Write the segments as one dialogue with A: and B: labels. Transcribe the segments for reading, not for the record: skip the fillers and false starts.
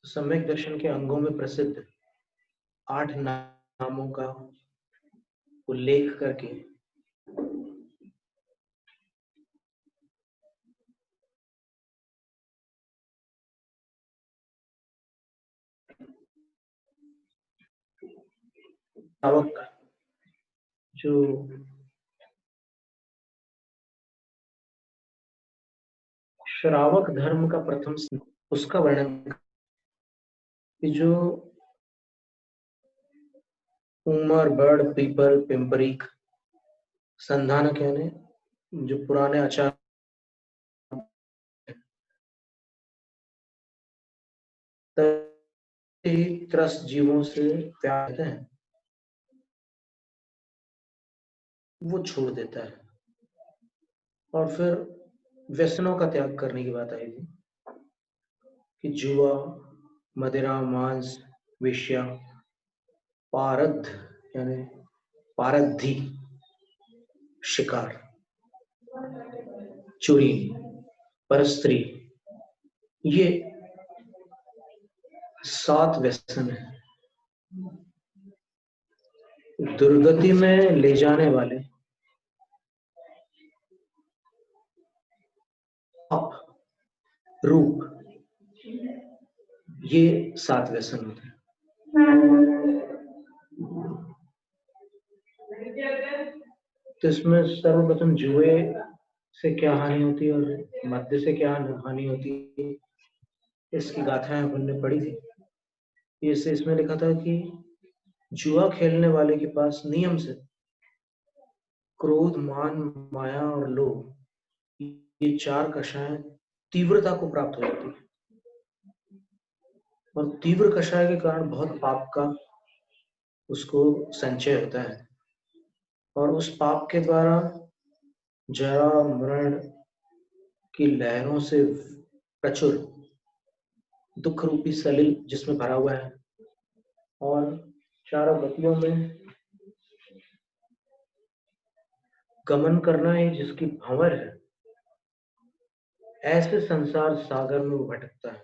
A: सम्यक दर्शन के अंगों में प्रसिद्ध 8 नामों का उल्लेख करके श्रावक जो श्रावक धर्म का प्रथम उसका वर्णन कि जो उमर, बड़, पीपल, पिंपरीक, संधानक यानी जो पुराने आचार त्रस्त जीवों से व्याप्त हैं वो छोड़ देता है। और फिर व्यसनों का त्याग करने की बात आई थी कि जुआ, मदिरा, मांस, वेश्या, पारध यानी पारधी, शिकार, चोरी, परस्त्री, ये 7 व्यसन है दुर्गति में ले जाने वाले। रूप, ये 7 व्यसन होते हैं। तो इसमें सर्वप्रथम जुए से क्या हानि होती है और मद्य से क्या हानि होती है, इसकी गाथाएं अपन ने पढ़ी थी। इससे इसमें लिखा था कि जुआ खेलने वाले के पास नियम से क्रोध, मान, माया और लोभ, ये 4 कषाय तीव्रता को प्राप्त हो जाती है और तीव्र कषाय के कारण बहुत पाप का उसको संचय होता है और उस पाप के द्वारा जरा, मरण की लहरों से प्रचुर दुख रूपी सलिल जिसमें भरा हुआ है और चारों गतियों में गमन करना ही जिसकी भंवर है, ऐसे संसार सागर में वो भटकता है।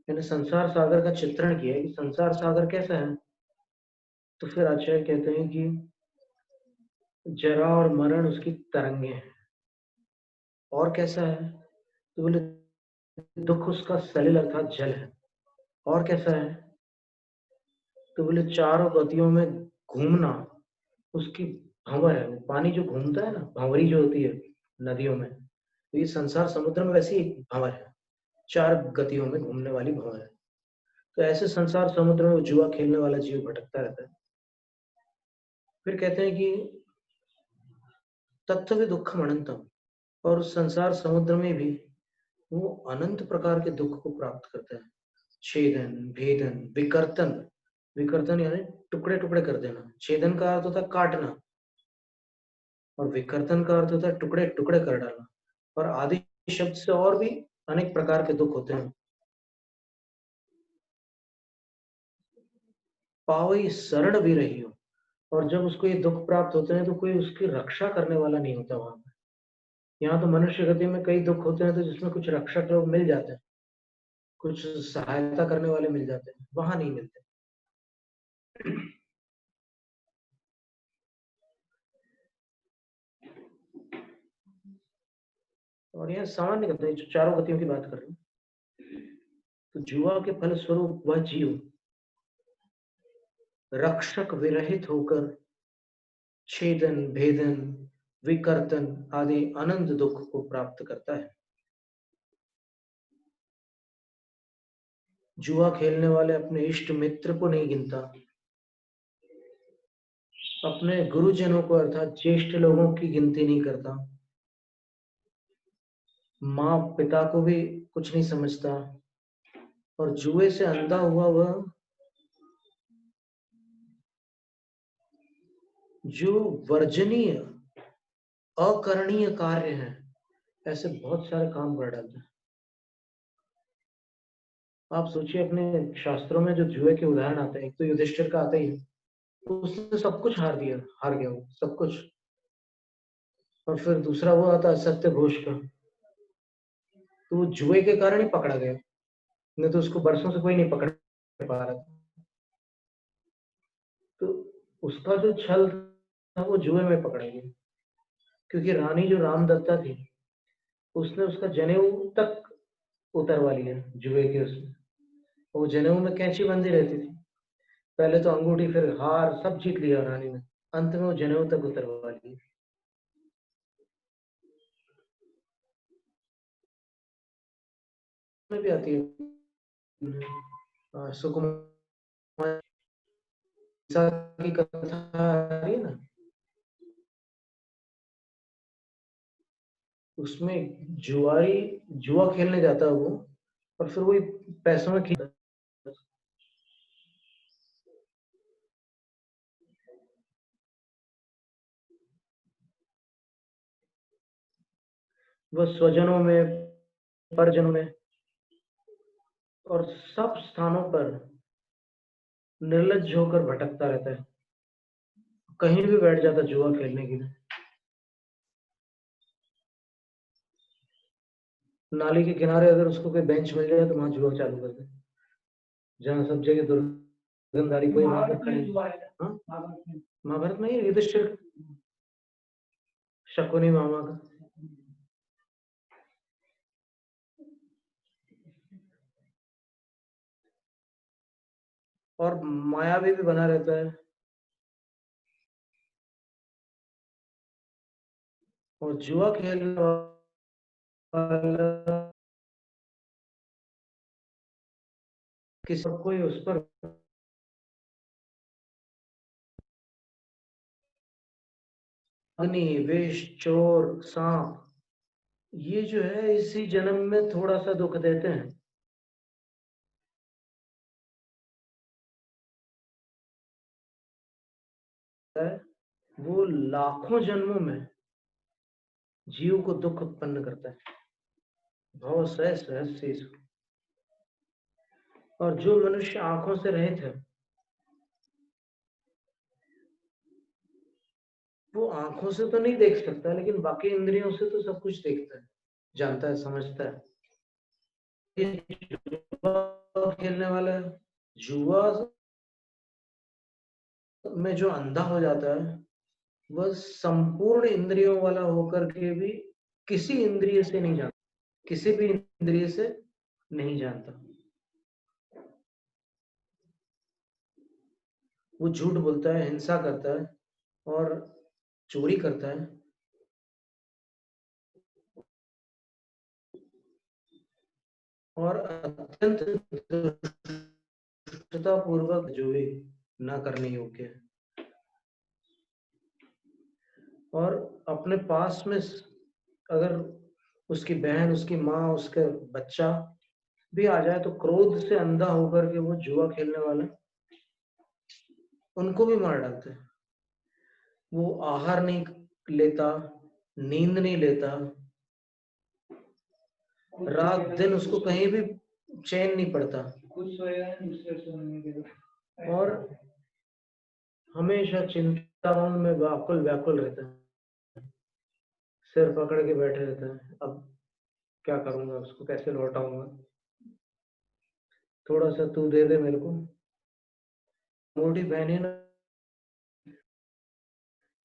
A: मैंने संसार सागर का चित्रण किया कि संसार सागर कैसा है, तो फिर आचार्य कहते हैं कि जरा और मरण उसकी तरंगे हैं। और कैसा है, तो बोले दुख उसका सलिल अर्थात जल है। और कैसा है, तो बोले चारों गतियों में घूमना उसकी भंवर है। पानी जो घूमता है ना, भंवरी जो होती है नदियों में, तो ये संसार समुद्र में वैसी एक भंवर है, 4 गतियों में घूमने वाली भंवर है। तो ऐसे संसार समुद्र में जुआ खेलने वाला जीव भटकता रहता है। फिर कहते हैं कि तत्व दुखम अनंतम, और उस संसार समुद्र में भी वो अनंत प्रकार के दुख को प्राप्त करता है। छेदन, भेदन, विकर्तन, विकर्तन यानी टुकड़े टुकड़े कर देना। छेदन का अर्थ होता है काटना और विकर्तन का अर्थ होता है टुकड़े टुकड़े कर डालना। और आदि शब्द से और भी अनेक प्रकार के दुख होते हैं। पावई शरण भी रही हो, और जब उसको ये दुख प्राप्त होते हैं तो कोई उसकी रक्षा करने वाला नहीं होता वहां पर। यहाँ तो मनुष्य गति में कई दुख होते हैं तो जिसमें कुछ रक्षक लोग मिल जाते हैं, कुछ सहायता करने वाले मिल जाते हैं, वहां नहीं मिलते। और यह सामान्य गति है, जो चारों गतियों की बात कर रहे हैं। तो जुआ के फल स्वरूप वह जीव रक्षक विरहित होकर छेदन, भेदन, विकर्तन आदि अनंत दुख को प्राप्त करता है। जुआ खेलने वाले अपने इष्ट मित्र को नहीं गिनता, अपने गुरुजनों को अर्थात ज्येष्ठ लोगों की गिनती नहीं करता, माँ पिता को भी कुछ नहीं समझता, और जुए से अंधा हुआ वह जो वर्जनीय अकरणीय कार्य है, ऐसे बहुत सारे काम कर डालता है। आप सोचिए, अपने शास्त्रों में जो जुए के उदाहरण आते हैं, एक तो युधिष्ठिर का आता ही है, तो उसने सब कुछ हार दिया, हार गया वो सब कुछ। और फिर दूसरा वो आता है सत्य घोष का, तो वो जुए के कारण ही पकड़ा गया। नहीं तो उसको बरसों से कोई नहीं पकड़ पा रहा था। तो उसका जो छल था वो जुए में पकड़ गया, क्योंकि रानी जो रामदत्ता थी उसने उसका जनेऊ तक उतरवा लिया जुए के उसमें। वो जनेऊ में कैंची बंधी रहती थी, पहले तो अंगूठी फिर हार सब जीत लिया रानी ने, अंत में वो जनेऊ तक उतरवा लिया। में भी आती है सुकुमार की कथा आ रही है ना, उसमें जुआरी जुआ खेलने जाता है वो, और फिर वही पैसों में खेलता है। वो स्वजनों में, परिजनों में और सब स्थानों पर निर्लज होकर भटकता रहता है, कहीं भी बैठ जाता जुआ खेलने के लिए। नाली के किनारे अगर उसको कोई बेंच मिल जाए तो वहां जुआ चालू कर दे, जहाँ सब जगह दुर्गंधधारी कोई वहां पर खड़े। हाँ, महाभारत में ही युधिष्ठिर शकुनी मामा का। और मायावी भी बना रहता है, और जुआ खेलने वाला किसी और कोई उस पर अग्नि, विष, चोर, सांप, ये जो है इसी जन्म में थोड़ा सा दुख देते हैं। वो लाखों जन्मों में जीव को दुख उत्पन्न करता है, भव सह सहस्त्र। और जो मनुष्य आंखों से रहित है, वो आंखों से तो नहीं देख सकता, लेकिन बाकी इंद्रियों से तो सब कुछ देखता है, जानता है, समझता है। जुआ खेलने वाला जुआ में जो अंधा हो जाता है, वह संपूर्ण इंद्रियों वाला होकर के भी किसी इंद्रिय से नहीं जानता, किसी भी इंद्रिय से नहीं जानता। वो झूठ बोलता है, हिंसा करता है और चोरी करता है, और अत्यंत दुष्टतापूर्वक जो भी ना करने योग्य है। और अपने पास में अगर उसकी बहन, उसकी माँ, उसका बच्चा भी आ जाए तो क्रोध से अंधा होकर के वो जुआ खेलने वाला उनको भी मार डालते हैं। वो आहार नहीं लेता, नींद नहीं लेता, रात दिन उसको कहीं भी चैन नहीं पड़ता, और हमेशा चिंताओं में व्याकुल व्याकुल रहता है, सिर पकड़ के बैठे रहता है, अब क्या करूंगा, उसको कैसे लौटाऊंगा, थोड़ा सा तू दे दे मेरे को। मोटी बहन है ना,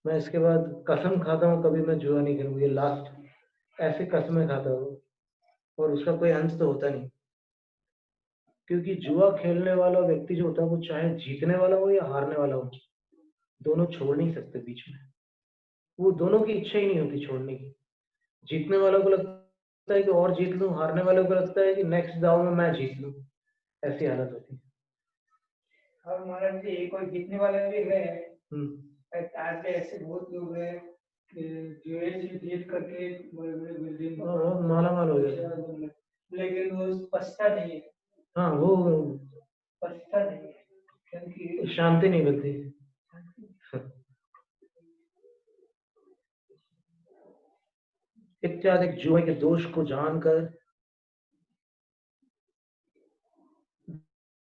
A: मैं इसके बाद कसम खाता हूँ कभी मैं जुआ नहीं खेलूंगी, लास्ट ऐसे कसमें खाता हूँ, और उसका कोई अंत तो होता नहीं। क्योंकि जुआ खेलने वाला व्यक्ति जो होता है वो चाहे जीतने वाला हो या हारने वाला हो, दोनों छोड़ नहीं सकते बीच में, वो दोनों की इच्छा ही नहीं होती छोड़ने की। जीतने वालों को लगता है कि और जीत लूं, हारने वालों को लगता है कि नेक्स्ट दाव में मैं जीत लूं, ऐसी हालत होती है। और महाराज जी एक और जीतने वाले भी है, आज ऐसे बहुत लोग हैं कि जुए से जीत करके बड़े बड़े बिल्डिंग बहुत माला माल हो गए, लेकिन वो पछता नहीं है। हाँ, वो पछता नहीं है क्योंकि शांति नहीं मिलती। इत्यादि जुए के दोष को जानकर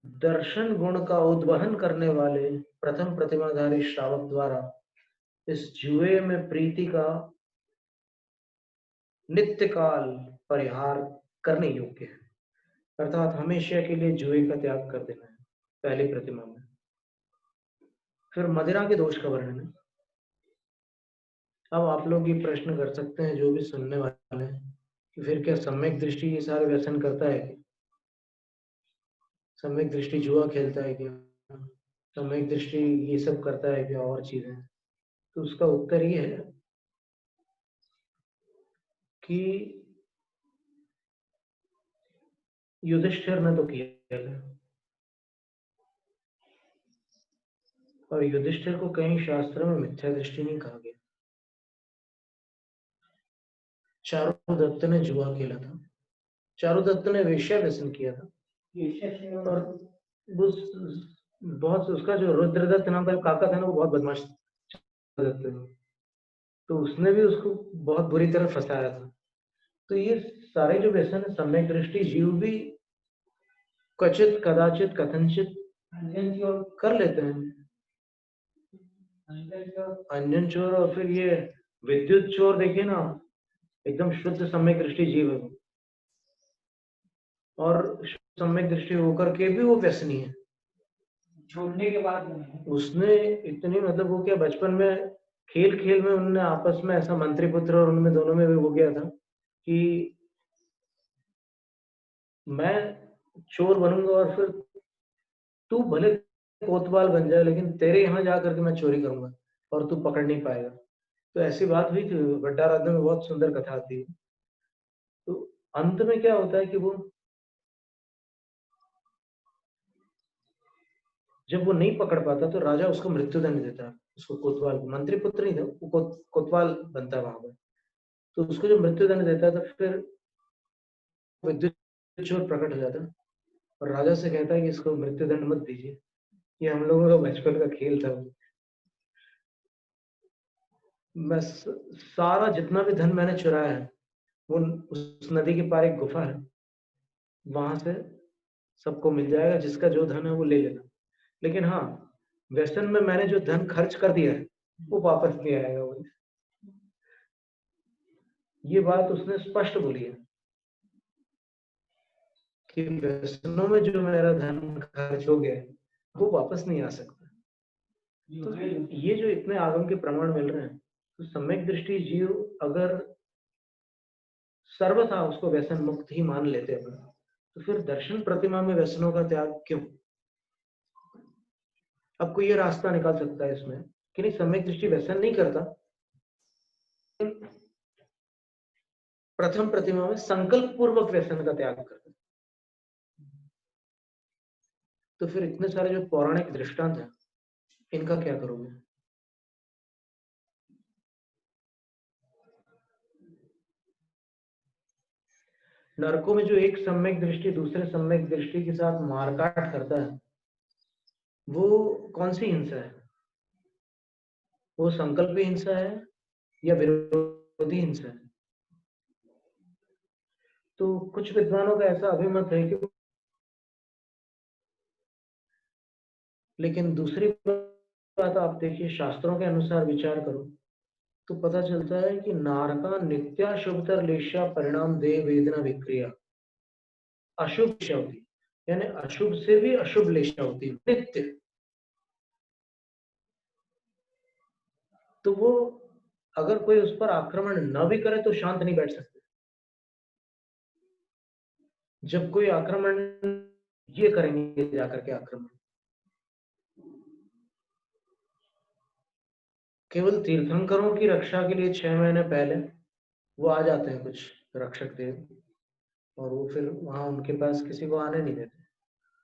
A: दर्शन गुण का उद्वहन करने वाले प्रथम प्रतिमाधारी श्रावक द्वारा इस जुए में प्रीति का नित्य काल परिहार करने योग्य है। अर्थात हमेशा के लिए जुए का त्याग कर देना है पहली प्रतिमा में। फिर मदिरा के दोष का वर्णन है। अब आप लोग ये प्रश्न कर सकते हैं जो भी सुनने वाले हैं कि फिर क्या सम्यक दृष्टि ये सारे व्यसन करता है क्या? सम्यक दृष्टि जुआ खेलता है क्या? सम्यक दृष्टि ये सब करता है क्या और चीजें? तो उसका उत्तर ये है कि युधिष्ठिर ने तो किया था, और युधिष्ठिर को कहीं शास्त्रों में मिथ्या दृष्टि नहीं कहा गया। चारुदत्त ने जुआ खेला था, चारुदत्त ने वेश्या व्यसन किया था, और उस बहुत उसका जो रुद्रदत्त नाम का काका था ना, वो बहुत बदमाश था, तो उसने भी उसको बहुत बुरी तरह फंसाया था। तो ये सारे जो व्यसन है, सम्यक दृष्टि जीव भी क्वचित कदाचित कथनचित कर लेते हैं। अंजन चोर और फिर ये विद्युत चोर देखिए ना, एकदम शुद्ध सम्यक दृष्टि जीव है, और सम्यक दृष्टि होकर के भी वो व्यसनी है। छोड़ने के बाद उसने इतनी, मतलब वो क्या, बचपन में खेल खेल में उन्होंने आपस में ऐसा मंत्री पुत्र और उनमें दोनों में भी हो गया था कि मैं चोर बनूंगा और फिर तू भले कोतवाल बन जाए, लेकिन तेरे यहाँ जा करके मैं चोरी करूंगा और तू पकड़ नहीं पाएगा। तो ऐसी बात हुई थी, भट्टाराध्य में बहुत सुंदर कथा आती है। तो अंत में क्या होता है कि वो जब वो नहीं पकड़ पाता तो राजा उसको मृत्युदंड देता है, उसको कोतवाल, मंत्री पुत्र नहीं था वो, कोतवाल बनता है वहां पर। तो उसको जब मृत्युदंड देता है तो फिर विद्युत चोर प्रकट हो जाता है और राजा से कहता है कि इसको मृत्युदंड मत दीजिए, ये हम लोगों का बचपन का खेल था। मैं सारा जितना भी धन मैंने चुराया है वो उस नदी के पार एक गुफा है, वहां से सबको मिल जाएगा, जिसका जो धन है वो ले लेना। लेकिन हाँ, व्यसन में मैंने जो धन खर्च कर दिया है वो वापस नहीं आएगा। वो ये बात उसने स्पष्ट बोली है कि व्यसनों में जो मेरा धन खर्च हो गया है वो वापस नहीं आ सकता। तो ये जो इतने आगम के प्रमाण मिल रहे हैं, तो सम्यक दृष्टि जीव अगर सर्वथा उसको व्यसन मुक्त ही मान लेते हैं, तो फिर दर्शन प्रतिमा में व्यसनों का त्याग क्यों? अब कोई ये रास्ता निकाल सकता है इसमें कि नहीं, सम्यक दृष्टि व्यसन नहीं करता, प्रथम प्रतिमा में संकल्प पूर्वक व्यसन का त्याग करता। तो फिर इतने सारे जो पौराणिक दृष्टांत हैं, इनका क्या करोगे? नरकों में जो एक सम्यक दृष्टि दूसरे सम्यक दृष्टि के साथ मारकाट करता है, वो कौन सी हिंसा है? वो संकल्पी हिंसा है या विरोधी हिंसा है? तो कुछ विद्वानों का ऐसा अभिमत है कि, लेकिन दूसरी बात आप देखिए, शास्त्रों के अनुसार विचार करो तो पता चलता है कि नारका नित्या शुभतर लेशा परिणाम दे वेदना विक्रिया, अशुभ लेशा होती, यानी अशुभ से भी अशुभ लेशा होती नित्य। तो वो अगर कोई उस पर आक्रमण न भी करे तो शांत नहीं बैठ सकते। जब कोई आक्रमण, ये करेंगे जाकर के आक्रमण, केवल तीर्थंकरों की रक्षा के लिए 6 महीने पहले वो आ जाते हैं कुछ रक्षक देव, और वो फिर वहां उनके पास किसी को आने नहीं देते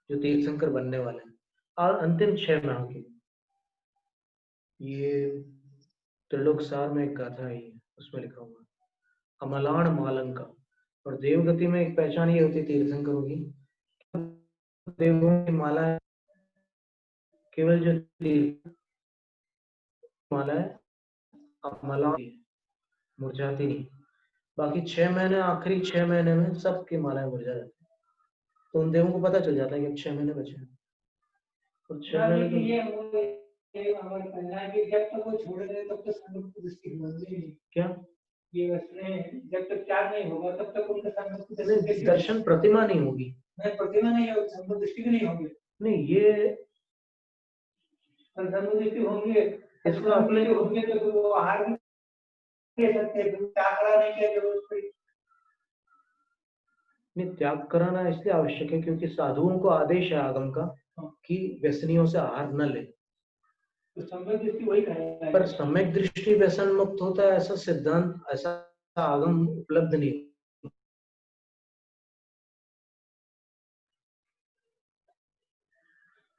A: जो तीर्थंकर बनने वाले हैं, और अंतिम 6 माह की। ये त्रिलोक सार में एक गाथा है, उसमें लिखा हुआ अमलान मालंका। और देवगति में एक पहचान ये होती है तीर्थंकरों की, देवों की माला है, केवल जो तीर्थ माला है अमला मुरझाती नहीं, बाकी 6 महीने, आखिरी 6 महीने में सबकी मालाएं मुरझा जाती है। तो उन देवों को पता चल जाता है कि अब 6 महीने बचे हैं, और 6 महीने जब तक वो छोड़ दे तब तक क्या, ये जब तक त्याग नहीं होगा तब तक उनके साथ दर्शन प्रतिमा नहीं होगी।
B: प्रतिमा नहीं होगी, संबंध दृष्टि भी नहीं होगी।
A: नहीं, ये
B: संबंध दृष्टि होंगे,
A: इसको अपने
B: होंगे तो वो आहार भी ले सकते हैं, त्याग कराने की जरूरत पड़ी।
A: नहीं, त्याग कराना इसलिए आवश्यक है क्योंकि साधुओं को आदेश है आगम का कि व्यसनियों से आहार न ले।
B: तो सम्यक दृष्टि वही कहेगा।
A: पर सम्यक दृष्टि व्यसन मुक्त होता है ऐसा सिद्धांत, ऐसा आगम उपलब्ध नहीं।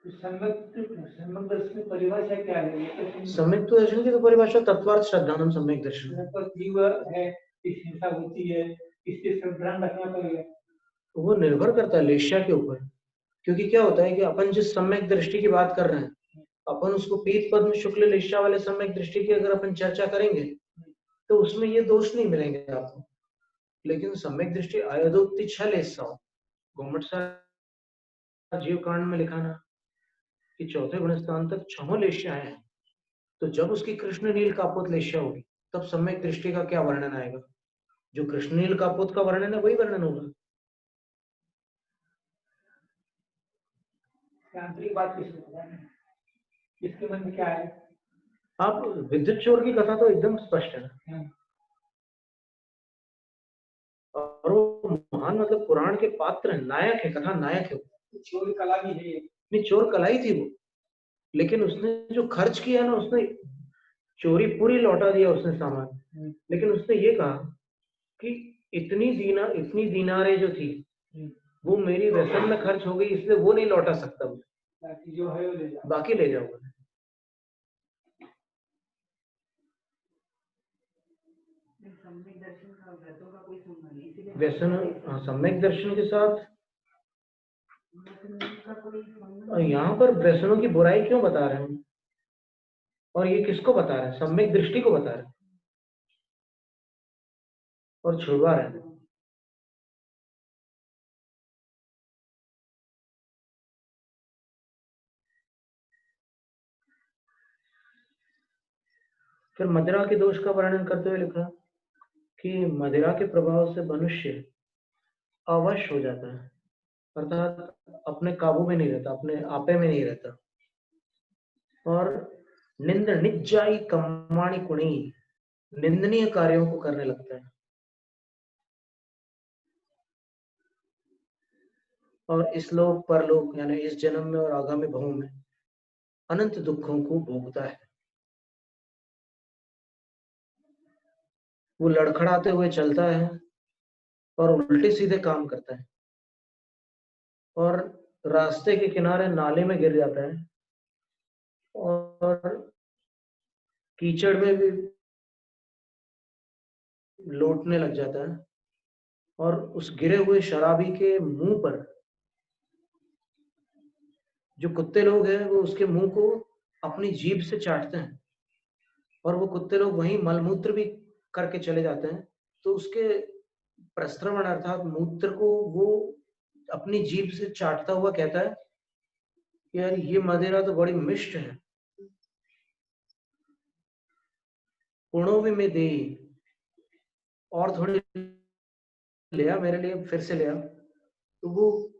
B: सम्यक दर्शन की परिभाषा क्या है?
A: सम्यक दर्शन की तो परिभाषा तत्वार्थ श्रद्धानम सम्यक दर्शन।
B: जीव है, इस हिंसा होती है, इसके सब ध्यान रखना पड़ेगा।
A: वो निर्भर करता है लेश्या के ऊपर, क्योंकि क्या होता है कि अपन जिस सम्यक दृष्टि की बात कर रहे हैं, अपन उसको पीत पद्म शुक्ल लेश्या वाले सम्यक दृष्टि की अगर अपन चर्चा करेंगे तो उसमें ये दोष नहीं मिलेंगे आपको। लेकिन सम्यक दृष्टि आयोदोक्ति छल ऐसा हो, गोमटसा जीव कांड में लिखा ना कि चौथे गुणस्थान तक छहों लेश्याएं हैं, तो जब उसकी कृष्ण नील कापोत लेश्या होगी तब सम्यक दृष्टि का क्या वर्णन आएगा? जो कृष्ण नील कापोत का वर्णन है वही वर्णन होगा।
B: आंतरिक बात इसके मन में क्या है?
A: आप विद्युत चोर की कथा तो एकदम स्पष्ट है ना, और वो महान मतलब पुराण के पात्र है, नायक है, कथा नायक है।
B: चोर कला भी है,
A: नहीं चोर कला ही थी वो, लेकिन उसने जो खर्च किया ना, उसने चोरी पूरी लौटा दिया उसने सामान। लेकिन उसने ये कहा कि इतनी दीनारें जो थी वो मेरी व्यसन में खर्च हो गई, इसलिए वो नहीं लौटा सकता मैं,
B: बाकी जो है वो ले जाओ,
A: बाकी ले जाऊंगा।
C: सम्यक दर्शन का व्रतों का कोई संबंध नहीं, इसीलिए
A: व्यसन सम्यक दर्शन के साथ
C: का कोई
A: यहाँ पर व्यसनों की बुराई क्यों बता रहे हैं, और ये किसको बता रहे हैं? सम्यक दृष्टि को बता रहे हैं और छुड़वा रहे हैं। फिर मदिरा के दोष का वर्णन करते हुए लिखा कि मदिरा के प्रभाव से मनुष्य अवश हो जाता है, अर्थात अपने काबू में नहीं रहता, अपने आपे में नहीं रहता, और निंद निज्जाई कम्माणी कुणी, निंदनीय कार्यों को करने लगता है, और इस लोक परलोक यानी इस जन्म में और आगामी भवों में अनंत दुखों को भोगता है। वो लड़खड़ाते हुए चलता है और उल्टे सीधे काम करता है, और रास्ते के किनारे नाले में गिर जाता है, और कीचड़ में भी लोटने लग जाता है, और उस गिरे हुए शराबी के मुंह पर जो कुत्ते लोग हैं वो उसके मुंह को अपनी जीभ से चाटते हैं, और वो कुत्ते लोग वहीं मलमूत्र भी करके चले जाते हैं, तो उसके प्रस्त्रवण अर्थात मूत्र को वो अपनी जीभ से चाटता हुआ कहता है कि यार ये मदिरा तो बड़ी मिष्ट है, पुणों में दे, और थोड़ी ले आ मेरे लिए, फिर से ले आ। तो वो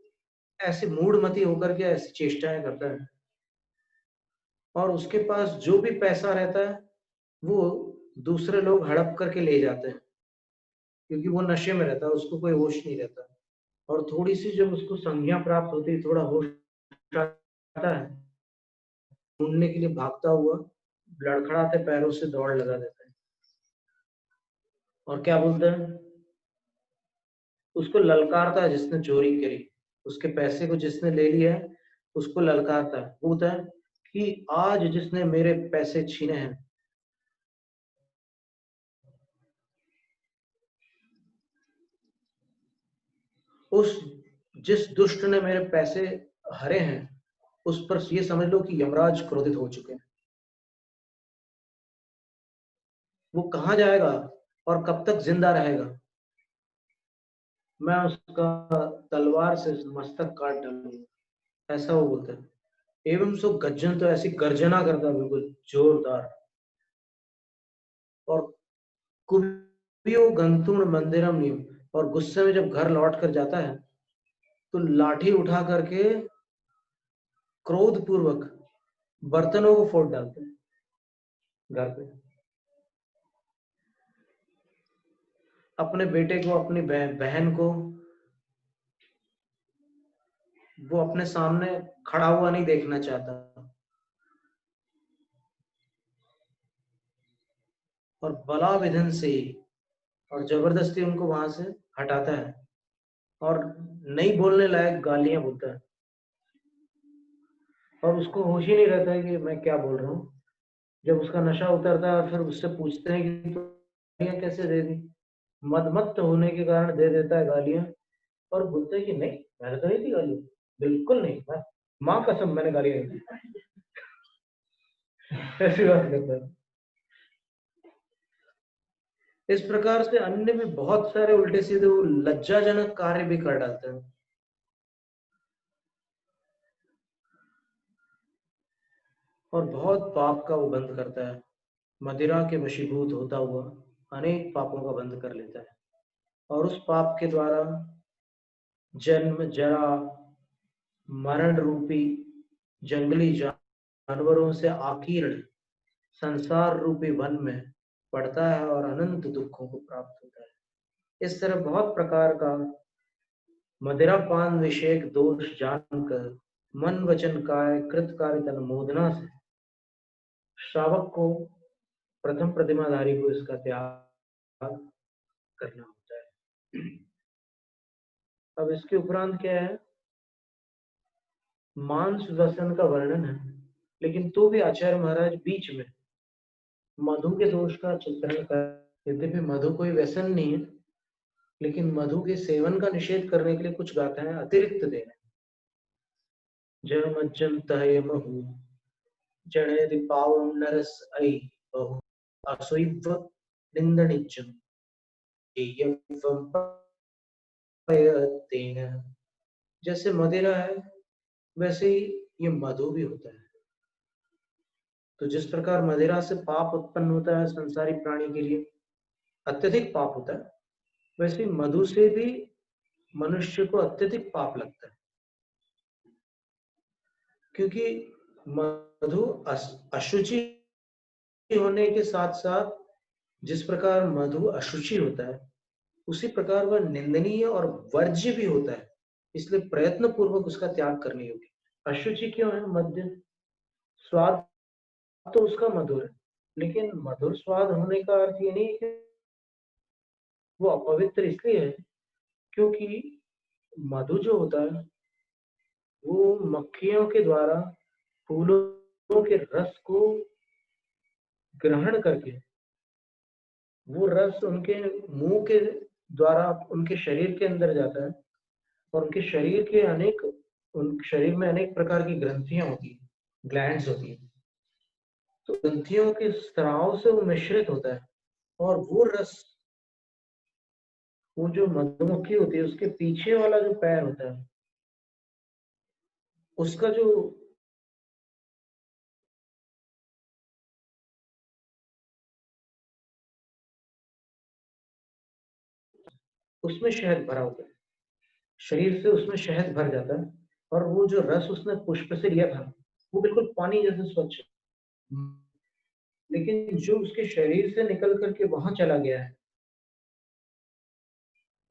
A: ऐसे मूढ़मती होकर के ऐसी चेष्टाएं करता है, और उसके पास जो भी पैसा रहता है वो दूसरे लोग हड़प करके ले जाते हैं, क्योंकि वो नशे में रहता है, उसको कोई होश नहीं रहता, और थोड़ी सी जब उसको संज्ञा प्राप्त होती है, थोड़ा होश आता है, ढूंढने के लिए भागता हुआ लड़खड़ाते पैरों से दौड़ लगा देता है, और क्या बोलता है, उसको ललकारता है जिसने चोरी करी, उसके पैसे को जिसने ले लिया है उसको ललकारता है, बोलता है कि आज जिसने मेरे पैसे छीने हैं, उस जिस दुष्ट ने मेरे पैसे हरे हैं उस पर ये समझ लो कि यमराज क्रोधित हो चुके हैं। वो कहाँ जाएगा और कब तक जिंदा रहेगा, मैं उसका तलवार से मस्तक काट डालूंगा, ऐसा वो बोलता है। एवं सो गर्जन, तो ऐसी गर्जना करता है बिल्कुल जोरदार, और कुबियो गंतुण मंदिरम नियम, और गुस्से में जब घर लौट कर जाता है तो लाठी उठा करके क्रोध पूर्वक बर्तनों को फोड़ डालते हैं घर पे। अपने बेटे को, अपनी बहन को वो अपने सामने खड़ा हुआ नहीं देखना चाहता, और बला विधन से और जबरदस्ती उनको वहां से हटाता है और नहीं बोलने लायक गालियां बोलता है, और उसको होश ही नहीं रहता है कि मैं क्या बोल रहा हूँ। जब उसका नशा उतरता है और फिर उससे पूछते हैं कि तू गालियां कैसे दे दी, मदमत्त होने के कारण दे देता है गालियां, और बोलते हैं कि नहीं मैंने तो नहीं दी गाली, बिल्कुल नहीं, मैं माँ कसम मैंने गालियां नहीं दी। ऐसी बात करता है। इस प्रकार से अन्य भी बहुत सारे उल्टे सीधे वो लज्जाजनक कार्य भी कर डालते हैं। और बहुत पाप का वो बंद करता है, मदिरा के वशीभूत होता हुआ अनेक पापों का बंद कर लेता है, और उस पाप के द्वारा जन्म, जरा, मरण रूपी जंगली जानवरों से आकीर्ण संसार रूपी वन में पड़ता है और अनंत दुखों को प्राप्त होता है। इस तरह बहुत प्रकार का मदिरापान विषयक दोष जानकर मन वचन काय कृतकार्य तन मोदना से श्रावक को, प्रथम प्रतिमाधारी को इसका त्याग करना होता है। अब इसके उपरांत क्या है, मांस व्यसन का वर्णन है, लेकिन तो भी आचार्य महाराज बीच में मधु के दोष का चित्रण कर, यद्यपि मधु कोई व्यसन नहीं है, लेकिन मधु के सेवन का निषेध करने के लिए कुछ गाथाएं अतिरिक्त दे रहे हैं। जय मज्जन तय महु जड़े पावम नरस ऐ बहु असुइव निंदनिज्जम जैसे मदिरा है वैसे ही ये मधु भी होता है। तो जिस प्रकार मदिरा से पाप उत्पन्न होता है संसारी प्राणी के लिए, अत्यधिक पाप होता है, वैसे ही मधु से भी मनुष्य को अत्यधिक पाप लगता है, क्योंकि मधु अशुचि होने के साथ साथ जिस प्रकार मधु अशुचि होता है, उसी प्रकार वह निंदनीय और वर्ज्य भी होता है, इसलिए प्रयत्न पूर्वक उसका त्याग करने योग्य। अशुचि क्यों है? मध्य स्वाद तो उसका मधुर है, लेकिन मधुर स्वाद होने का अर्थ ये नहीं कि वो अपवित्र इसलिए है क्योंकि मधु जो होता है वो मक्खियों के द्वारा फूलों के रस को ग्रहण करके वो रस उनके मुंह के द्वारा उनके शरीर के अंदर जाता है, और उनके शरीर में अनेक प्रकार की ग्रंथियां होती है, ग्लैंड्स होती है, तो ग्रंथियों के स्राव से वो मिश्रित होता है, और वो रस, वो जो मधुमक्खी होती है उसके पीछे वाला जो पैर होता है उसका जो उसमें शहद भरा होता है, शरीर से उसमें शहद भर जाता है, और वो जो रस उसने पुष्प से लिया था वो बिल्कुल पानी जैसे स्वच्छ है, लेकिन जो उसके शरीर से निकल करके वहां चला गया है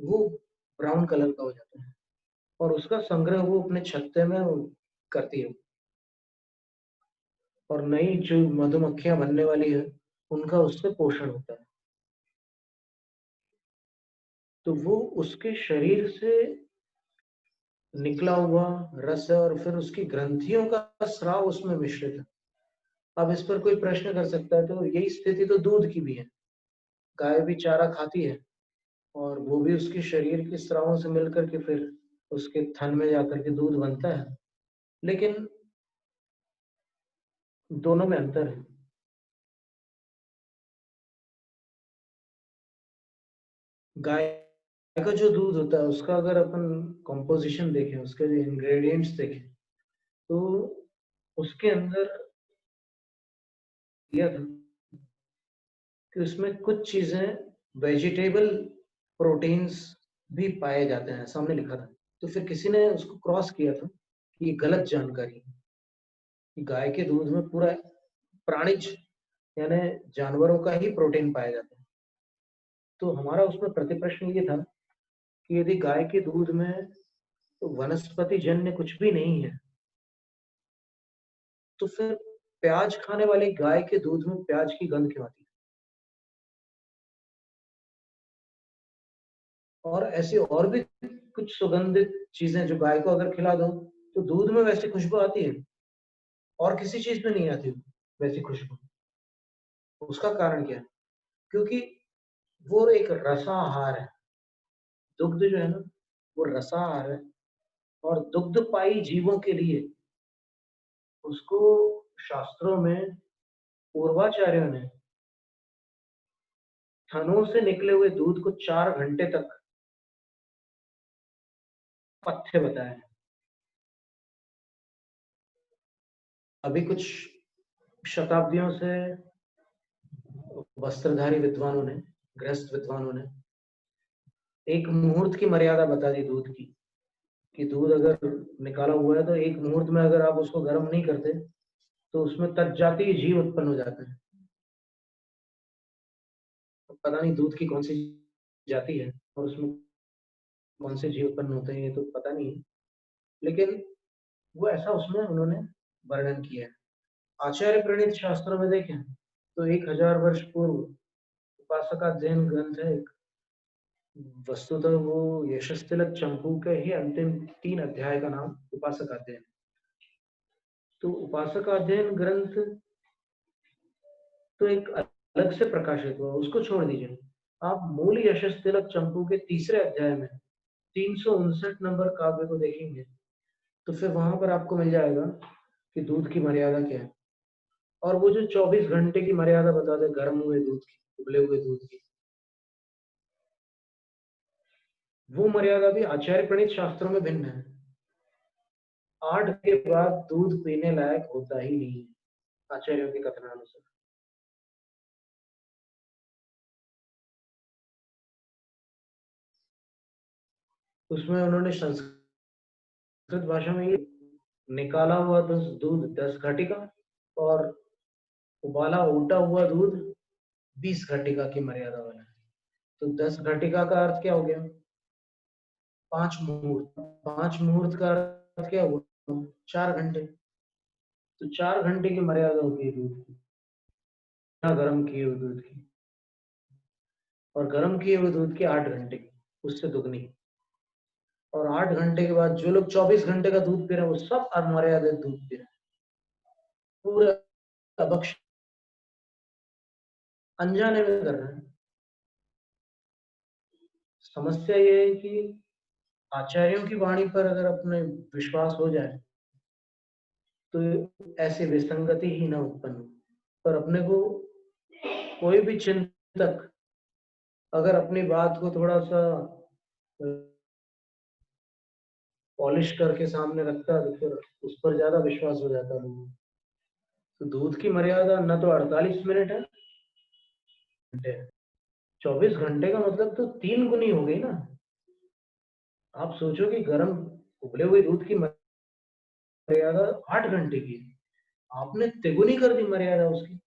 A: वो ब्राउन कलर का हो जाता है, और उसका संग्रह वो अपने छत्ते में करती है, और नई जो मधुमक्खियां बनने वाली है उनका उससे पोषण होता है। तो वो उसके शरीर से निकला हुआ रस है, और फिर उसकी ग्रंथियों का स्राव उसमें मिश्रित है। अब इस पर कोई प्रश्न कर सकता है, तो यही स्थिति तो दूध की भी है। गाय भी चारा खाती है और वो भी उसके शरीर के स्रावों से मिलकर के फिर उसके थन में जाकर के दूध बनता है, लेकिन दोनों में अंतर है। गाय का जो दूध होता है उसका अगर अपन कंपोजिशन देखें, उसके जो इंग्रेडिएंट्स देखें, तो उसके अंदर दिया था कि उसमें कुछ चीजें वेजिटेबल प्रोटीन्स भी पाए जाते हैं, सामने लिखा था। तो फिर किसी ने उसको क्रॉस किया था कि ये गलत जानकारी है कि गाय के दूध में पूरा प्राणिज यानी जानवरों का ही प्रोटीन पाया जाता है। तो हमारा उसमें प्रतिप्रश्न ये था कि यदि गाय के दूध में तो वनस्पति जन्य कुछ भी नहीं है, तो फिर प्याज खाने वाली गाय के दूध में प्याज की गंध क्यों आती है? और ऐसी और भी कुछ सुगंधित चीजें जो गाय को अगर खिला दो तो दूध में वैसी खुशबू आती है और किसी चीज में नहीं आती वैसी खुशबू। उसका कारण क्या है? क्योंकि वो एक रसाहार है। दुग्ध जो है ना, वो रसाहार है और दुग्धपाई जीवों के लिए उसको शास्त्रों में पूर्वाचार्यों ने थनों से निकले हुए दूध को 4 घंटे तक पथ्य बताया है। अभी कुछ शताब्दियों से वस्त्रधारी विद्वानों ने, गृहस्थ विद्वानों ने एक मुहूर्त की मर्यादा बता दी दूध की, कि दूध अगर निकाला हुआ है तो एक मुहूर्त में अगर आप उसको गर्म नहीं करते तो उसमें तज्जातीय जीव उत्पन्न हो जाते हैं। पता नहीं दूध की कौन सी जाति है और उसमें कौन से जीव उत्पन्न होते हैं ये तो पता नहीं है, लेकिन वो ऐसा उसमें उन्होंने वर्णन किया है। आचार्य प्रणीत शास्त्रों में देखें तो 1000 वर्ष पूर्व उपासकाध्ययन ग्रंथ है एक, वस्तुतः वो यशस्तिलक चंपू के ही अंतिम 3 अध्याय का नाम उपासकाध्ययन। तो उपासकाध्ययन ग्रंथ तो एक अलग से प्रकाशित हुआ, उसको छोड़ दीजिए। आप मूल यशस्तिलक चंपू के तीसरे अध्याय में 359 नंबर काव्य को देखेंगे तो फिर वहां पर आपको मिल जाएगा कि दूध की मर्यादा क्या है। और वो जो 24 घंटे की मर्यादा बता दे गर्म हुए दूध की, उबले हुए दूध की, वो मर्यादा भी आचार्य प्रणीत शास्त्रों में भिन्न है। 8 के बाद दूध पीने लायक होता ही नहीं है, आचार्यों के कथनानुसार। उसमें उन्होंने संस्कृत भाषा में ये निकाला हुआ दूध 10 घटिका और उबाला उल्टा हुआ दूध 20 घटिका की मर्यादा वाला है। तो 10 घटिका का अर्थ क्या हो गया? 5 मुहूर्त। 5 मुहूर्त का अर्थ क्या हुआ? 4 घंटे। तो 4 घंटे की मर्यादा होती है दूध की, गर्म किए हुए दूध की, और गर्म किए हुए दूध की 8 घंटे की, उससे दुगनी। और 8 घंटे के बाद जो लोग 24 घंटे का दूध पी रहे हैं वो सब अमर्यादित दूध पी रहे हैं, पूरे अभक्ष अनजाने में कर रहे हैं। समस्या ये है कि आचार्यों की वाणी पर अगर अपने विश्वास हो जाए तो ऐसी विसंगति ही ना उत्पन्न हो। पर अपने को कोई भी चिंतक अगर अपनी बात को थोड़ा सा पॉलिश करके सामने रखता है तो फिर उस पर ज्यादा विश्वास हो जाता है लोगों को। तो दूध की मर्यादा न तो 48 मिनट है, 24 घंटे का मतलब तो 3 गुनी हो गई ना। आप सोचो कि गर्म उबले हुए दूध की मर्यादा 8 घंटे की है, आपने तिगुनी कर दी मर्यादा उसकी।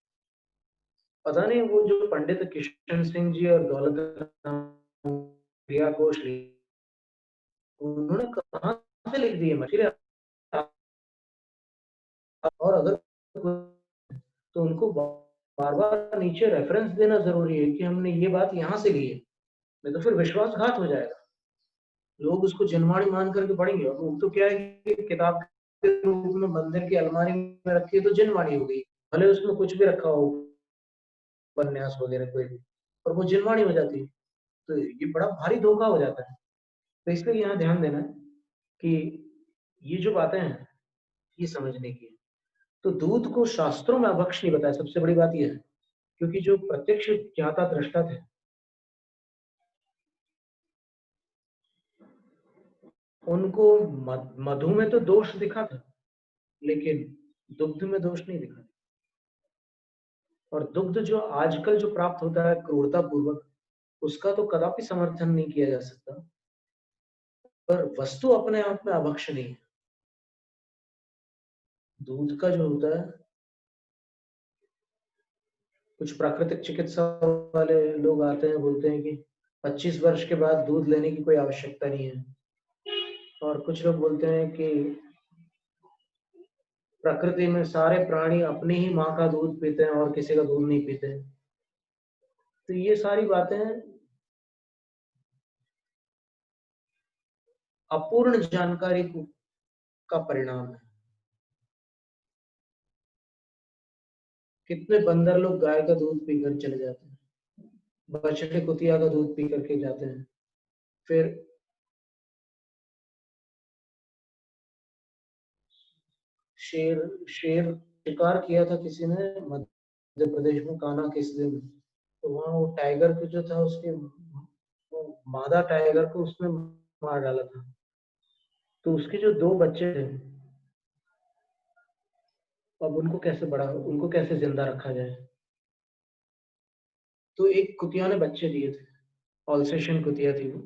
A: पता नहीं वो जो पंडित किशन सिंह जी और दौलत राम क्रिया कोश उन्होंने कहाँ से लिख दिए मछली। और अगर तो उनको बार बार नीचे रेफरेंस देना जरूरी है कि हमने ये बात यहाँ से ली है, नहीं तो फिर विश्वासघात हो जाएगा। लोग उसको जनवाणी मान करके पढ़ेंगे और वो तो क्या है कि किताब के रूप में मंदिर की अलमारी में रखी है तो जनवाणी हो गई, भले उसमें कुछ भी रखा हो, उपन्यास वगैरह कोई भी, और वो जनवाणी हो जाती है। तो ये बड़ा भारी धोखा हो जाता है। तो इसलिए यहाँ ध्यान देना है कि ये जो बातें हैं ये समझने की है। तो दूध को शास्त्रों में अभक्ष नहीं बताया, सबसे बड़ी बात यह है, क्योंकि जो प्रत्यक्ष ज्ञाता दृष्टा थे उनको मधु में तो दोष दिखा था लेकिन दुग्ध में दोष नहीं दिखा। और दुग्ध जो आजकल जो प्राप्त होता है क्रूरता पूर्वक, उसका तो कदापि समर्थन नहीं किया जा सकता। पर वस्तु अपने आप में अभक्ष नहीं है। दूध का जो होता है, कुछ प्राकृतिक चिकित्सा वाले लोग आते हैं, बोलते हैं कि 25 वर्ष के बाद दूध लेने की कोई आवश्यकता नहीं है, और कुछ लोग बोलते हैं कि प्रकृति में सारे प्राणी अपनी ही माँ का दूध पीते हैं और किसी का दूध नहीं पीते। तो ये सारी बातें अपूर्ण जानकारी का परिणाम है। कितने बंदर लोग गाय का दूध पीकर चले जाते हैं, बछड़े कुतिया का दूध पी करके जाते हैं। फिर शेर शेर शिकार किया था किसी ने मध्य प्रदेश में, कान्हा किस्से में। तो वहां वो टाइगर को जो था, उसके वो मादा टाइगर को उसने मार डाला था। तो उसके जो 2 बच्चे थे, अब उनको कैसे जिंदा रखा जाए। तो एक कुतिया ने बच्चे दिए थे, ऑल्सेशन कुतिया थी वो।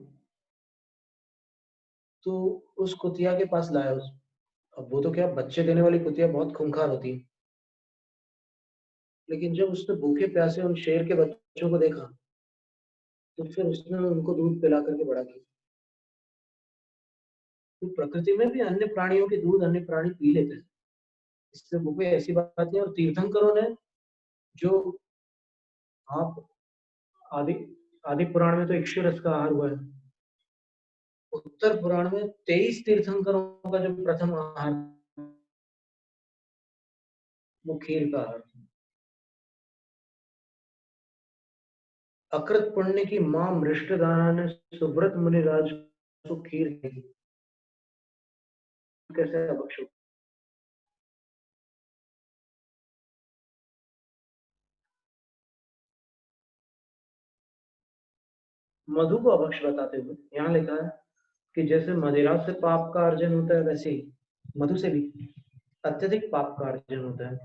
A: तो उस कुतिया के पास लाया उस अब वो तो क्या, बच्चे देने वाली कुतिया बहुत खूंखार होती है। लेकिन जब उसने भूखे प्यासे उन शेर के बच्चों को देखा, तो फिर उसने उनको दूध पिला करके बड़ा किया। तो प्रकृति में भी अन्य प्राणियों के दूध अन्य प्राणी पी लेते हैं, इससे वो कोई ऐसी बात नहीं है। और तीर्थंकरों ने जो, आप आदि आदि पुराण में तो इक्षुरस का आहार हुआ है, उत्तर पुराण में 23 तीर्थंकरों का जो प्रथम आहार, वो खीर का आहार। अकृत पुण्य की मां मृष्टदाना ने सुव्रत मुनिराज को खीर दी, कैसे अभक्ष। मधु को अभक्ष बताते हुए यहाँ लिखा है कि जैसे मदिरा से पाप का अर्जन होता है, वैसे ही मधु से भी अत्यधिक पाप का अर्जन होता है,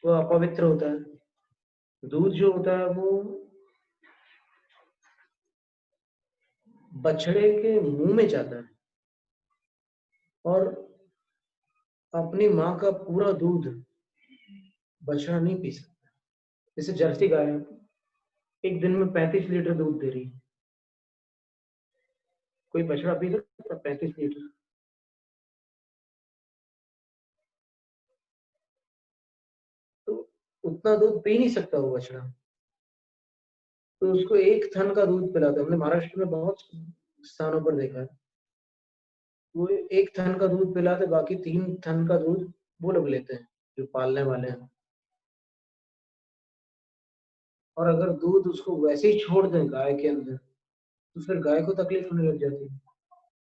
A: वो अपवित्र होता है। दूध जो होता है वो बछड़े के मुंह में जाता है और अपनी माँ का पूरा दूध बछड़ा नहीं पी सकता। जैसे जर्सी गाय एक दिन में 35 लीटर दूध दे रही है, कोई बछड़ा पी सकता 35 लीटर? तो उतना दूध पी नहीं सकता वो बछड़ा। तो उसको 1 थन का दूध पिलाते, हमने महाराष्ट्र में बहुत स्थानों पर देखा है। वो 1 थन का दूध पिलाते, बाकी 3 थन का दूध वो लोग लेते हैं जो पालने वाले हैं। और अगर दूध उसको वैसे ही छोड़ दें गाय के अंदर, तो फिर गाय को तकलीफ होने लग जाती है,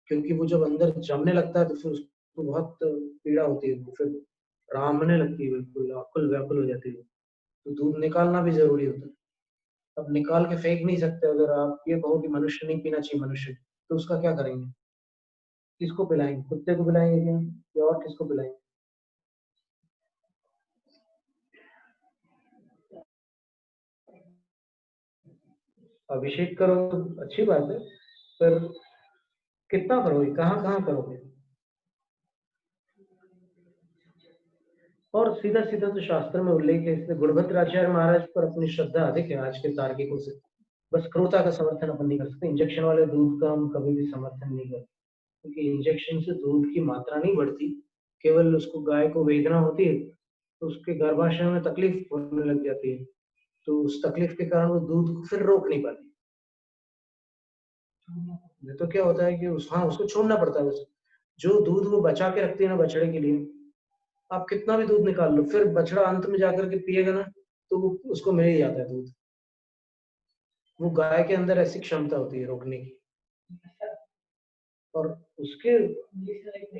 A: क्योंकि वो जब अंदर जमने लगता है तो फिर उसको बहुत पीड़ा होती है, वो फिर रामने लगती है, बिल्कुल आकुल व्याकुल हो जाती है। तो दूध निकालना भी जरूरी होता है। अब निकाल के फेंक नहीं सकते। अगर आप ये कहो कि मनुष्य नहीं पीना चाहिए मनुष्य, तो उसका क्या करेंगे? किसको पिलाएंगे? कुत्ते को पिलाएंगे क्या, या और किसको पिलाएंगे? अभिषेक करो तो अच्छी बात है, पर कितना करोगे, कहाँ कहाँ करोगे? और सीधा सीधा तो शास्त्र में उल्लेख है, इसलिए गुणभद्राचार्य महाराज पर अपनी श्रद्धा अधिक है आज के तार्किकों से। बस क्रूरता का समर्थन अपन नहीं कर सकते। इंजेक्शन वाले दूध का हम कभी भी समर्थन नहीं करते, क्योंकि इंजेक्शन से दूध की मात्रा नहीं बढ़ती, केवल उसको गाय को वेदना होती है, तो उसके गर्भाशय में तकलीफ होने लग जाती है। तो उस तकलीफ के कारण वो दूध को फिर रोक नहीं पाती। नहीं तो क्या होता है कि उसको छोड़ना पड़ता है। बस जो दूध वो बचा के रखती है ना बछड़े के लिए, आप कितना भी दूध निकाल लो, फिर बछड़ा अंत में जाकर के पिएगा ना, तो वो उसको मिल ही जाता है दूध। वो गाय के अंदर ऐसी क्षमता होती है रोकने की। और उसके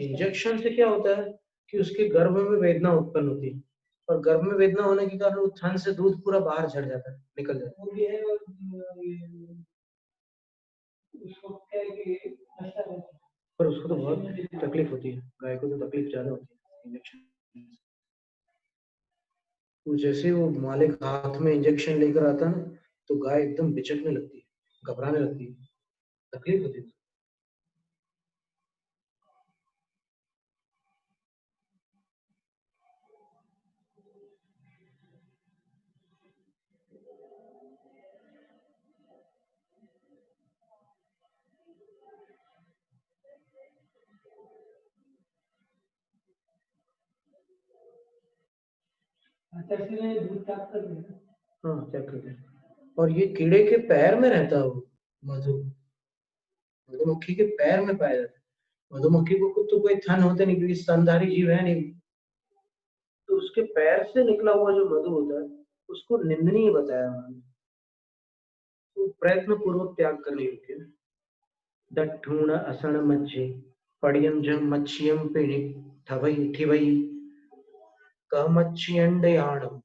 A: इंजेक्शन से क्या होता है कि उसके गर्भ में वेदना उत्पन्न होती है, और गर्भ में वेदना होने के कारण वो थन से दूध पूरा बाहर झड़ जाता है, निकल जाता है। वो भी है, और उसको क्या है कि पर उसको तो बहुत तकलीफ होती है, गाय को तो तकलीफ ज्यादा होती है इंजेक्शन। तो जैसे वो मालिक हाथ में इंजेक्शन लेकर आता है, तो गाय एकदम बिचकने लगती है, घबराने लगती है, तकलीफ होती है।
B: अच्छा इसलिए दूध त्याग कर देना।
A: हाँ त्याग कर दे। और ये कीड़े के पैर में रहता है वो मधु, मधुमक्खी के पैर में पाया जाता है। मधुमक्खी को तो कोई थन होते नहीं क्योंकि स्तनधारी जीव है नहीं, तो उसके पैर से निकला हुआ जो मधु होता है उसको निंदनीय बताया उन्होंने, तो प्रयत्न पूर्वक त्याग करने योग्य। दट्ठूण असण मज्जे पडियम जम मच्छियम पिणि ठवई ठिवई कह मच्छियंडयाणम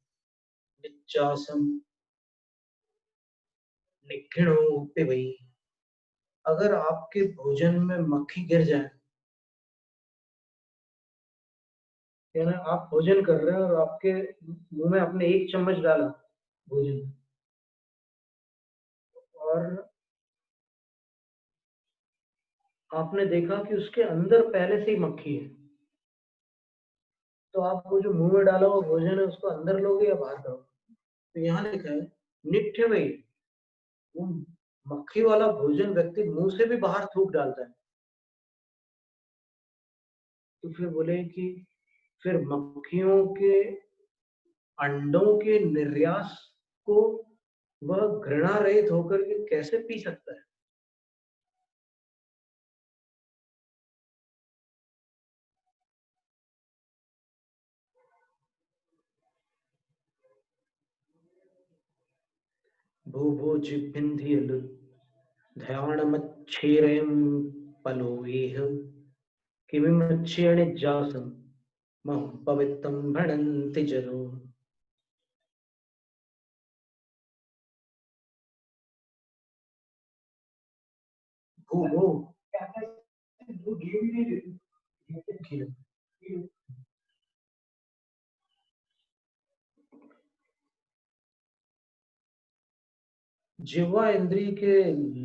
A: निच्चासम निखिणो पिबई। अगर आपके भोजन में मक्खी गिर जाए, यानी आप भोजन कर रहे हैं और आपके मुंह में आपने एक चम्मच डाला भोजन और आपने देखा कि उसके अंदर पहले से ही मक्खी है, तो आप वो जो मुंह में डाला हुआ भोजन है उसको अंदर लोगे या बाहर करोगे? तो यहाँ लिखा है निठ्य भाई, वो मक्खी वाला भोजन व्यक्ति मुंह से भी बाहर थूक डालता है। तो फिर बोले कि फिर मक्खियों के अंडों के निर्यास को वह घृणा रहित होकर के कैसे पी सकता है? भू भू जिभिन्धियलु ध्यानमच्छेरयं पलोवेह किमिमच्छेणिजासं मम पवित्रं भणन्ति जरो। भू भू
B: क्या वो घी भी नहीं देती।
A: खीर। जिह्वा इंद्रिय के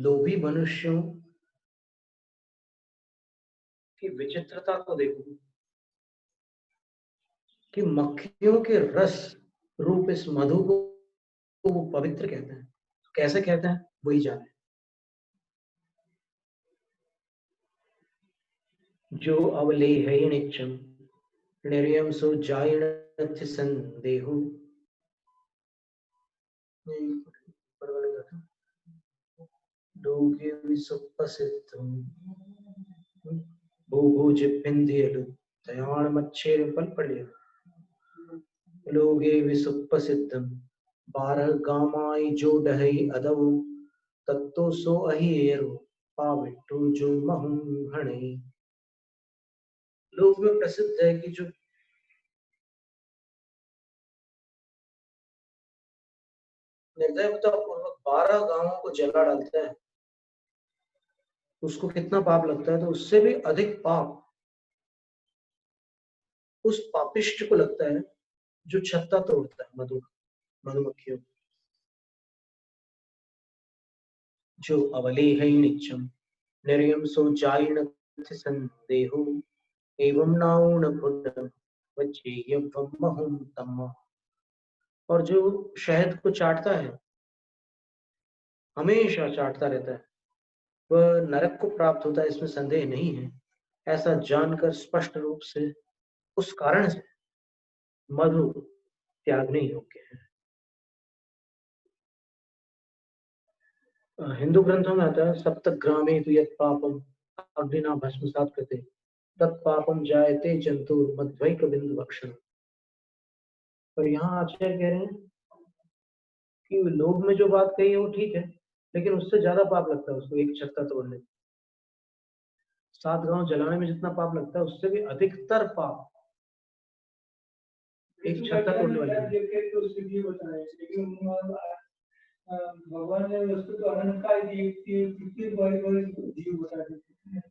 A: लोभी मनुष्यों की विचित्रता को देखो कि मक्खियों के रस रूप इस मधु को वो पवित्र कहते हैं। कैसे कहते हैं वही जाने। जो अवलेह नित्यम निर्यम सो जायणथ संदेहु। लोगे विसुप्पसिद्धम भू भू जिप्पिन्दियलु दयाणमच्छेर पल पड़िया लोगे विसुप्पसिद्धम 12 गामाई जो डहई अदवु तत्तो सो अहिएरो पाविट्टु जो महु हणई। लोक में प्रसिद्ध है कि जो निर्दयता पूर्वक 12 गांवों को जला डालता है उसको कितना पाप लगता है, तो उससे भी अधिक पाप उस पापिष्ट को लगता है जो छत्ता तोड़ता है मधुमक्खियों। जो अवलेह नित्यम निर्यम सो जायण संदेहु एवं नाउन पुण्य वच्चेयं महम तम। और जो शहद को चाटता है, हमेशा चाटता रहता है, वह नरक को प्राप्त होता है, इसमें संदेह नहीं है। ऐसा जानकर स्पष्ट रूप से उस कारण से मधु त्यागने योग्य है। हिंदू ग्रंथों में आता है सप्तग्रामे तु यत् पापम अग्निना भस्मसात कृते तत् पापम जायते जंतुर मध्वैक बिंदु भक्षण। पर यहाँ आचार्य कह रहे हैं कि लोग में जो बात कही है वो ठीक है, लेकिन उससे ज्यादा पाप लगता है उसको एक छत्ता तोड़ने में। 7 गांव जलाने में जितना पाप लगता है उससे भी अधिकतर पाप एक छत्ता तोड़ने वाले में।
B: देख के तो सीधी होता है, लेकिन भगवान ने उसको तो अनंत का जीव कितने बड़े बड़े जीव बता देते हैं,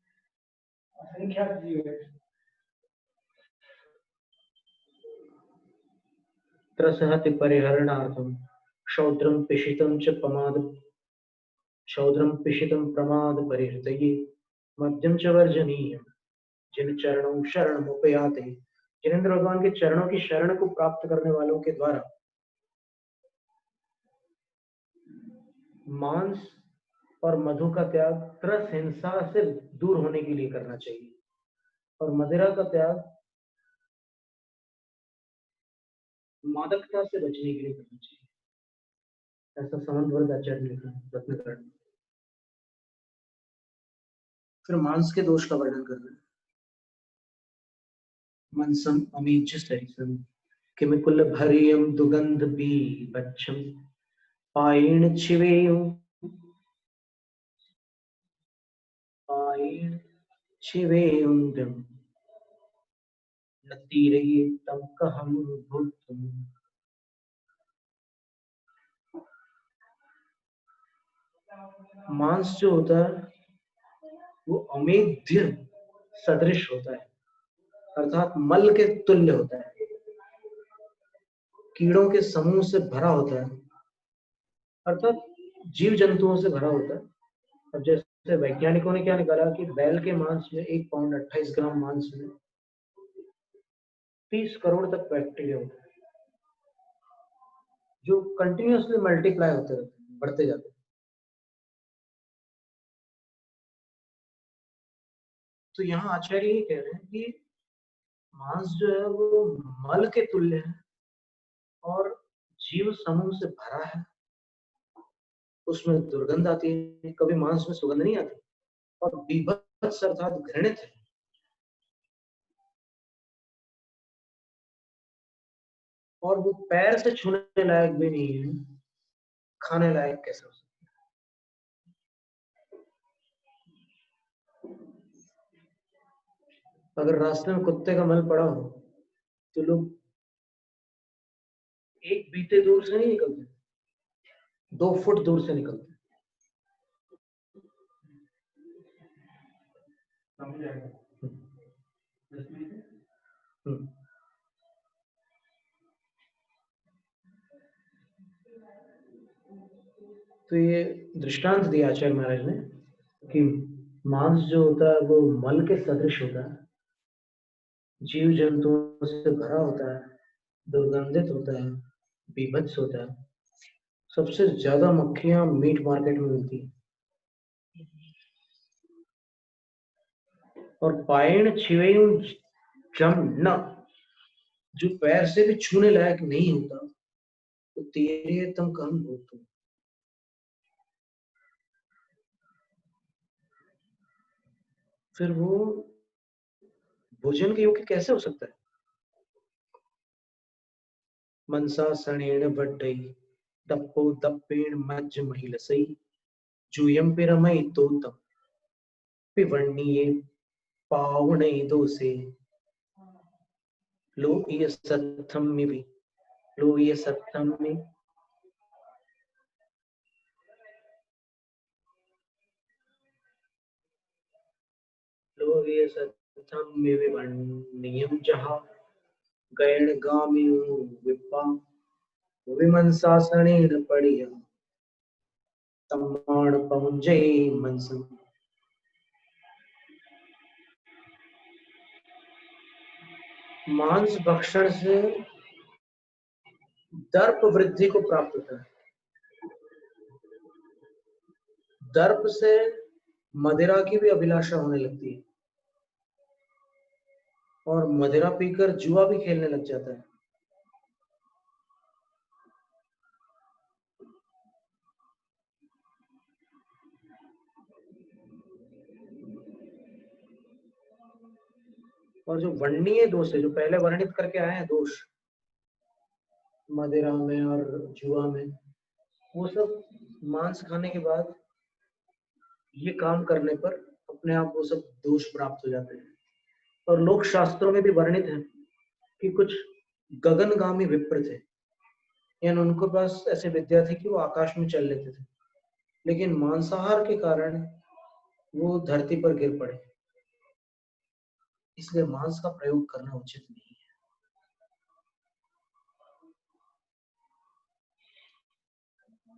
B: असंख्यात जीव है।
A: त्रसहति परिहरणार्थम शौद्रम पिशितम च प्रमाद शौद्रम पिशितम प्रमाद परिहृतये मध्यम च वर्जनीय जिन चरणों शरण उपयाते। जिनेन्द्र भगवान के चरणों की शरण को प्राप्त करने वालों के द्वारा मांस और मधु का त्याग त्रस हिंसा से दूर होने के लिए करना चाहिए, और मदिरा का त्याग मादकता से बचने के लिए करना चाहिए, ऐसा समंत आचार्य ने लिखा रत्नकरण में। फिर मांस के दोष का वर्णन कर रहे हैं। मनसम अमीच सरिसम किमिकुल भरियम दुगंध बी बच्चम पायण छिवेयु पायण छिवेयुंडम नतीरये तम कहम भूतम। मांस जो होता है वो अमेध्य सदृश होता है, अर्थात मल के तुल्य होता है, कीड़ों के समूह से भरा होता है, अर्थात जीव जंतुओं से भरा होता है। अब जैसे वैज्ञानिकों ने क्या निकाला कि बैल के मांस में 1 पाउंड 28 ग्राम मांस में 30 करोड़ तक बैक्टीरिया होते हैं, जो कंटिन्यूअसली मल्टीप्लाई होते रहते हैं, बढ़ते जाते हैं। तो यहाँ आचार्य ये कह रहे हैं कि मांस जो है वो मल के तुल्य है और जीव समूह से भरा है, उसमें दुर्गंध आती है, कभी मांस में सुगंध नहीं आती, और बीभत्स अर्थात घृणित है। और वो पैर से छूने लायक भी नहीं है, खाने लायक कैसे हो सकता है? अगर रास्ते में कुत्ते का मल पड़ा हो तो लोग एक बीते दूर से नहीं निकलते, 2 फुट दूर से निकलते।
B: समझ आएगा 10 मिनट।
A: तो ये दृष्टांत दिया आचार्य महाराज ने कि मांस जो होता है वो मल के सदृश होता है, जीव जंतुओं से भरा होता है, दुर्गंधित होता है, बीभत्स होता है। सबसे ज्यादा मक्खियां मीट मार्केट में मिलती है। और पायण छिवेयु जम न, जो पैर से भी छूने लायक नहीं होता, तो तेरे तम कहम भूतम। फिर वो भोजन के योग्य कैसे हो सकता है? मनसा सणेण बड्डई दप्पो दप्पेण मज्ज महिलसई जूयम पिरमई तोतम पिवर्णीये पावणे दोसे लो ये सत्थम में भी लो ये सत्थम में लो ये सत्थम में विवर्णीयम जहा गैण गामियो विप्पा विमनसासनेन पड़िया तम्माण पहुंजे मनसम। मांस भक्षण से दर्प वृद्धि को प्राप्त होता है। दर्प से मदिरा की भी अभिलाषा होने लगती है और मदिरा पीकर जुआ भी खेलने लग जाता है। और जो वर्णनीय दोष है, जो पहले वर्णित करके आए हैं दोष मदिरा में और जुआ में, वो सब मांस खाने के बाद ये काम करने पर अपने आप वो सब दोष प्राप्त हो जाते हैं। और लोक शास्त्रों में भी वर्णित है कि कुछ गगनगामी विप्र थे, यानी उनके पास ऐसे विद्या थी कि वो आकाश में चल लेते थे, लेकिन मांसाहार के कारण वो धरती पर गिर पड़े। इसलिए मांस का प्रयोग करना उचित नहीं है।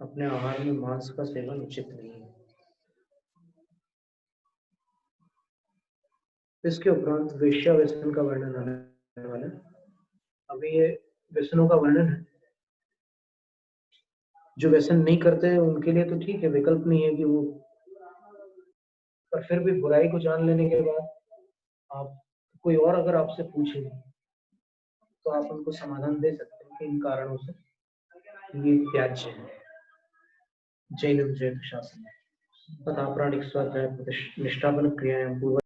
A: अपने आहार में मांस का सेवन उचित नहीं है। इसके उपरांत वेश्या व्यसन का वर्णन आने वाला है। अभी ये व्यसनों का वर्णन है। जो व्यसन नहीं करते उनके लिए तो ठीक है, विकल्प नहीं है कि वो, पर फिर भी बुराई को जान लेने के बाद आप कोई और अगर आपसे पूछे तो आप उनको समाधान दे सकते हैं। इन कारणों से ये त्याज्य है। जैन शासन तथा प्राणिक स्वाध्याय निष्ठापन क्रियाएं पूर्व